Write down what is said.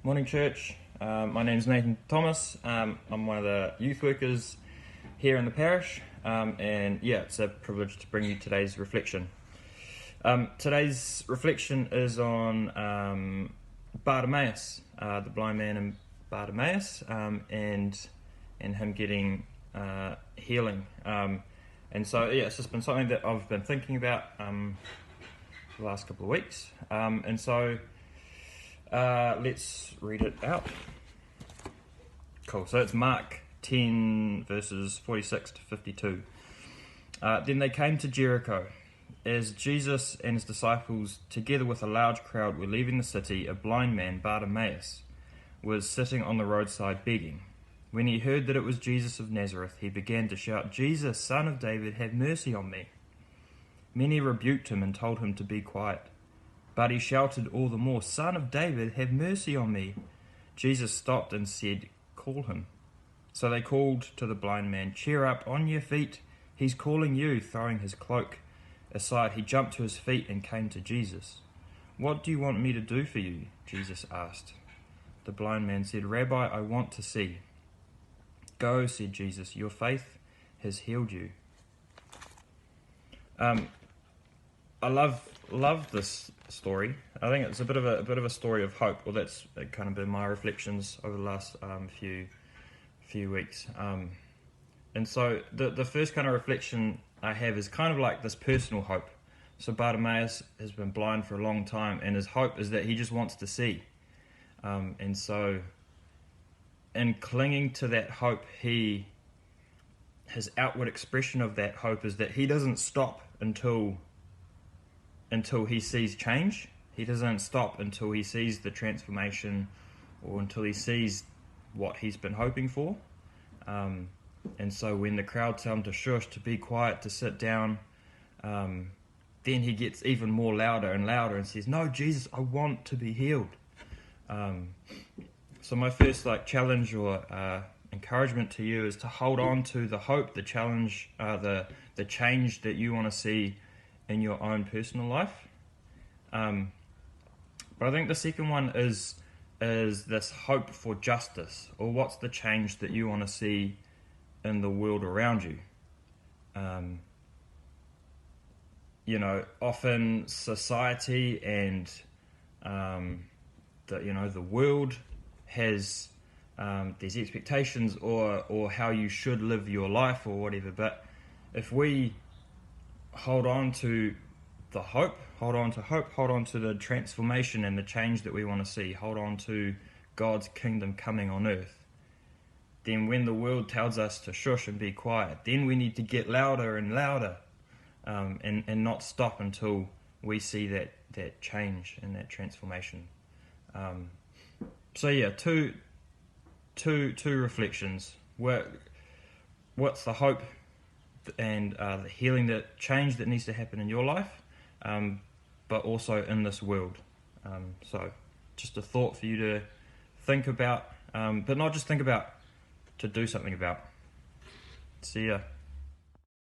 Morning, church. My name's Nathan Thomas. I'm one of the youth workers here in the parish, and it's a privilege to bring you today's reflection. Today's reflection is on Bartimaeus, the blind man in Bartimaeus, and him getting healing. It's just been something that I've been thinking about for the last couple of weeks, let's read it out. Cool. So it's Mark 10 verses 46 to 52. Then they came to Jericho. As Jesus and his disciples, together with a large crowd, were leaving the city, a blind man, Bartimaeus, was sitting on the roadside begging. When he heard that it was Jesus of Nazareth, he began to shout, "Jesus, Son of David, have mercy on me." Many rebuked him and told him to be quiet. But he shouted all the more, "Son of David, have mercy on me." Jesus stopped and said, "Call him." So they called to the blind man, "Cheer up, on your feet, he's calling you." Throwing his cloak aside, he jumped to his feet and came to Jesus. "What do you want me to do for you?" Jesus asked. The blind man said, "Rabbi, I want to see." "Go," said Jesus, "your faith has healed you." I love this story. I think it's a bit of a story of hope. Well, that's kind of been my reflections over the last few weeks. And so the first kind of reflection I have is kind of like this personal hope. So Bartimaeus has been blind for a long time, and his hope is that he just wants to see. And so in clinging to that hope, his outward expression of that hope is that he doesn't stop until he sees change. He doesn't stop until he sees the transformation or until he sees what he's been hoping for. And so when the crowd tell him to shush, to be quiet, to sit down, then he gets even more louder and louder and says, "No, Jesus, I want to be healed." So my first challenge or encouragement to you is to hold on to the hope, the challenge, the change that you want to see in your own personal life. But I think the second one is this hope for justice, or what's the change that you want to see in the world around you. Often society and the world has these expectations or how you should live your life or whatever. But if we hold on to the hope, hold on to the transformation and the change that we want to see, hold on to God's kingdom coming on earth, then when the world tells us to shush and be quiet, then we need to get louder and louder, and not stop until we see that change and that transformation. Two reflections. What's the hope and the healing, that change that needs to happen in your life, but also in this world. So just a thought for you to think about, but not just think about, to do something about. See ya.